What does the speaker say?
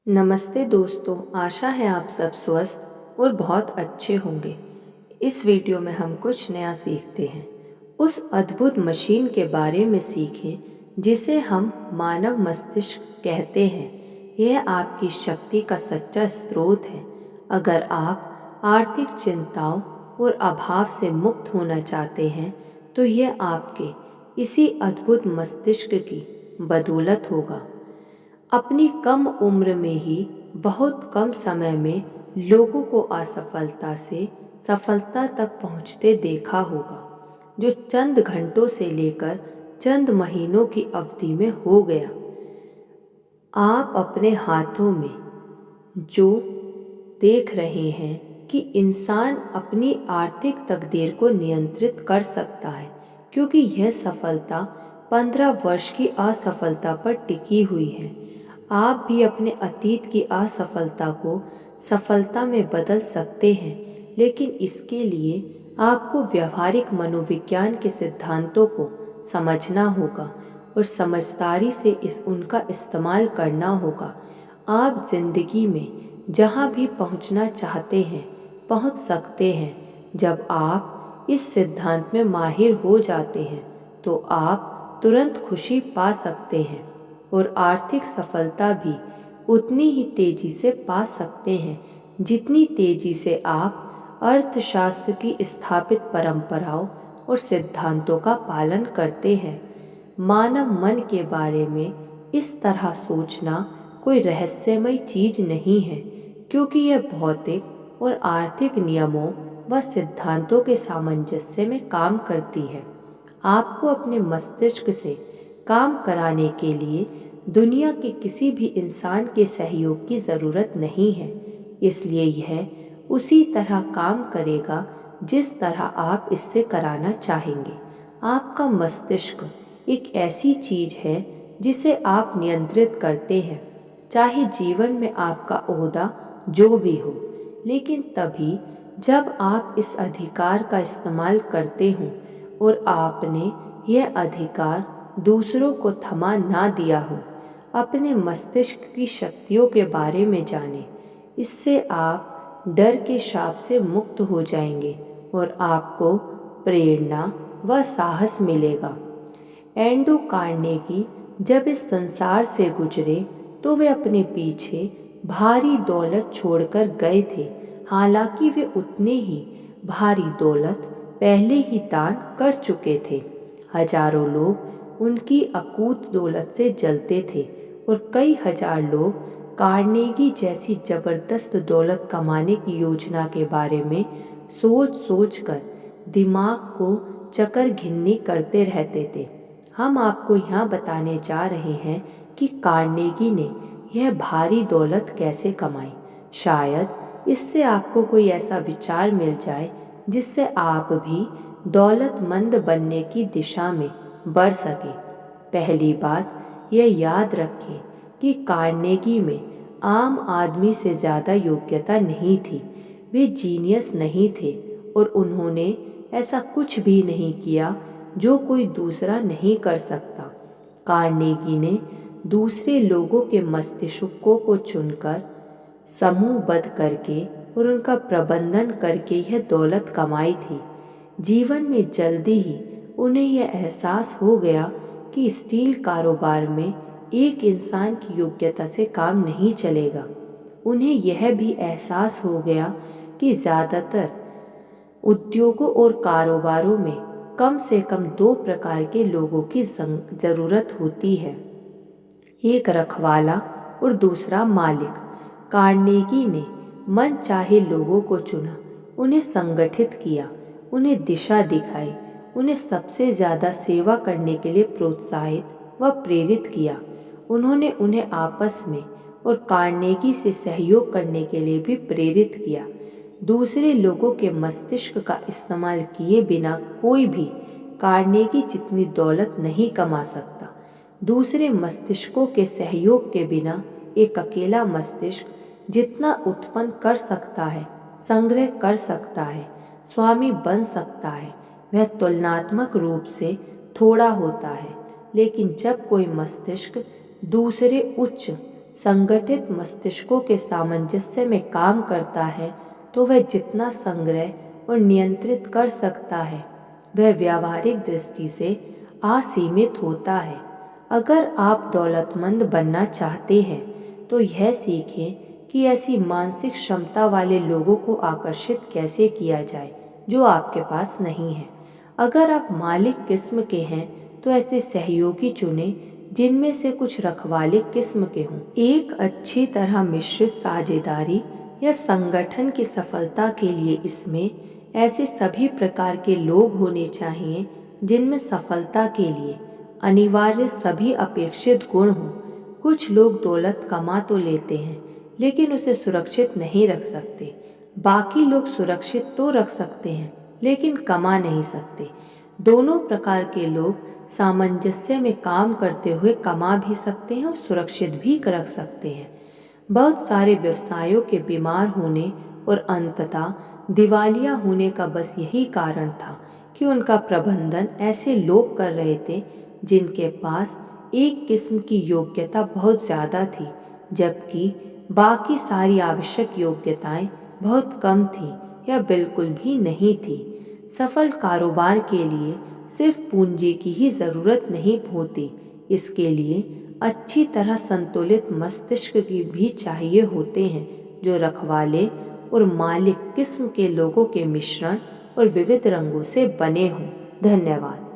नमस्ते दोस्तों, आशा है आप सब स्वस्थ और बहुत अच्छे होंगे। इस वीडियो में हम कुछ नया सीखते हैं। उस अद्भुत मशीन के बारे में सीखें जिसे हम मानव मस्तिष्क कहते हैं। यह आपकी शक्ति का सच्चा स्रोत है। अगर आप आर्थिक चिंताओं और अभाव से मुक्त होना चाहते हैं तो यह आपके इसी अद्भुत मस्तिष्क की बदौलत होगा। अपनी कम उम्र में ही बहुत कम समय में लोगों को असफलता से सफलता तक पहुंचते देखा होगा, जो चंद घंटों से लेकर चंद महीनों की अवधि में हो गया। आप अपने हाथों में जो देख रहे हैं कि इंसान अपनी आर्थिक तकदीर को नियंत्रित कर सकता है, क्योंकि यह सफलता 15 वर्ष की असफलता पर टिकी हुई है। आप भी अपने अतीत की असफलता को सफलता में बदल सकते हैं, लेकिन इसके लिए आपको व्यवहारिक मनोविज्ञान के सिद्धांतों को समझना होगा और समझदारी से उनका इस्तेमाल करना होगा। आप जिंदगी में जहाँ भी पहुँचना चाहते हैं पहुँच सकते हैं। जब आप इस सिद्धांत में माहिर हो जाते हैं तो आप तुरंत खुशी पा सकते हैं और आर्थिक सफलता भी उतनी ही तेजी से पा सकते हैं जितनी तेजी से आप अर्थशास्त्र की स्थापित परंपराओं और सिद्धांतों का पालन करते हैं। मानव मन के बारे में इस तरह सोचना कोई रहस्यमय चीज नहीं है, क्योंकि यह भौतिक और आर्थिक नियमों व सिद्धांतों के सामंजस्य में काम करती है। आपको अपने मस्तिष्क से काम कराने के लिए दुनिया के किसी भी इंसान के सहयोग की ज़रूरत नहीं है, इसलिए यह उसी तरह काम करेगा जिस तरह आप इससे कराना चाहेंगे। आपका मस्तिष्क एक ऐसी चीज है जिसे आप नियंत्रित करते हैं, चाहे जीवन में आपका ओहदा जो भी हो, लेकिन तभी जब आप इस अधिकार का इस्तेमाल करते हों और आपने यह अधिकार दूसरों को थमा ना दिया हो। अपने मस्तिष्क की शक्तियों के बारे में जानें, इससे आप डर के शाप से मुक्त हो जाएंगे और आपको प्रेरणा व साहस मिलेगा। एंड्रू कार्नेगी जब इस संसार से गुजरे तो वे अपने पीछे भारी दौलत छोड़कर गए थे। हालांकि वे उतने ही भारी दौलत पहले ही दान कर चुके थे। हजारों लोग उनकी अकूत दौलत से जलते थे और कई हजार लोग कार्नेगी जैसी जबरदस्त दौलत कमाने की योजना के बारे में सोच सोच कर दिमाग को चक्कर घिन्नी करते रहते थे। हम आपको यहाँ बताने जा रहे हैं कि कार्नेगी ने यह भारी दौलत कैसे कमाई। शायद इससे आपको कोई ऐसा विचार मिल जाए जिससे आप भी दौलतमंद बनने की दिशा में बढ़ सके। पहली बात यह याद रखें कि कार्नेगी में आम आदमी से ज़्यादा योग्यता नहीं थी। वे जीनियस नहीं थे और उन्होंने ऐसा कुछ भी नहीं किया जो कोई दूसरा नहीं कर सकता। कार्नेगी ने दूसरे लोगों के मस्तिष्कों को चुनकर समूहबद्ध करके और उनका प्रबंधन करके यह दौलत कमाई थी। जीवन में जल्दी ही उन्हें यह एहसास हो गया कि स्टील कारोबार में एक इंसान की योग्यता से काम नहीं चलेगा। उन्हें यह भी एहसास हो गया कि ज़्यादातर उद्योगों और कारोबारों में कम से कम दो प्रकार के लोगों की ज़रूरत होती है, एक रखवाला और दूसरा मालिक। कार्नेगी ने मन चाहे लोगों को चुना, उन्हें संगठित किया, उन्हें दिशा दिखाई, उन्हें सबसे ज़्यादा सेवा करने के लिए प्रोत्साहित व प्रेरित किया। उन्होंने उन्हें आपस में और कार्नेगी से सहयोग करने के लिए भी प्रेरित किया। दूसरे लोगों के मस्तिष्क का इस्तेमाल किए बिना कोई भी कार्नेगी जितनी दौलत नहीं कमा सकता। दूसरे मस्तिष्कों के सहयोग के बिना एक अकेला मस्तिष्क जितना उत्पन्न कर सकता है, संग्रह कर सकता है, स्वामी बन सकता है, वह तुलनात्मक रूप से थोड़ा होता है। लेकिन जब कोई मस्तिष्क दूसरे उच्च संगठित मस्तिष्कों के सामंजस्य में काम करता है तो वह जितना संग्रह और नियंत्रित कर सकता है वह व्यावहारिक दृष्टि से असीमित होता है। अगर आप दौलतमंद बनना चाहते हैं तो यह सीखें कि ऐसी मानसिक क्षमता वाले लोगों को आकर्षित कैसे किया जाए जो आपके पास नहीं है। अगर आप मालिक किस्म के हैं तो ऐसे सहयोगी चुनें जिनमें से कुछ रखवाले किस्म के हों। एक अच्छी तरह मिश्रित साझेदारी या संगठन की सफलता के लिए इसमें ऐसे सभी प्रकार के लोग होने चाहिए जिनमें सफलता के लिए अनिवार्य सभी अपेक्षित गुण हों। कुछ लोग दौलत कमा तो लेते हैं लेकिन उसे सुरक्षित नहीं रख सकते। बाकी लोग सुरक्षित तो रख सकते हैं लेकिन कमा नहीं सकते। दोनों प्रकार के लोग सामंजस्य में काम करते हुए कमा भी सकते हैं और सुरक्षित भी रख सकते हैं। बहुत सारे व्यवसायों के बीमार होने और अंततः दिवालिया होने का बस यही कारण था कि उनका प्रबंधन ऐसे लोग कर रहे थे जिनके पास एक किस्म की योग्यता बहुत ज़्यादा थी जबकि बाकी सारी आवश्यक योग्यताएं बहुत कम थीं या बिल्कुल भी नहीं थी। सफल कारोबार के लिए सिर्फ पूंजी की ही ज़रूरत नहीं होती, इसके लिए अच्छी तरह संतुलित मस्तिष्क की भी चाहिए होते हैं जो रखवाले और मालिक किस्म के लोगों के मिश्रण और विविध रंगों से बने हों। धन्यवाद।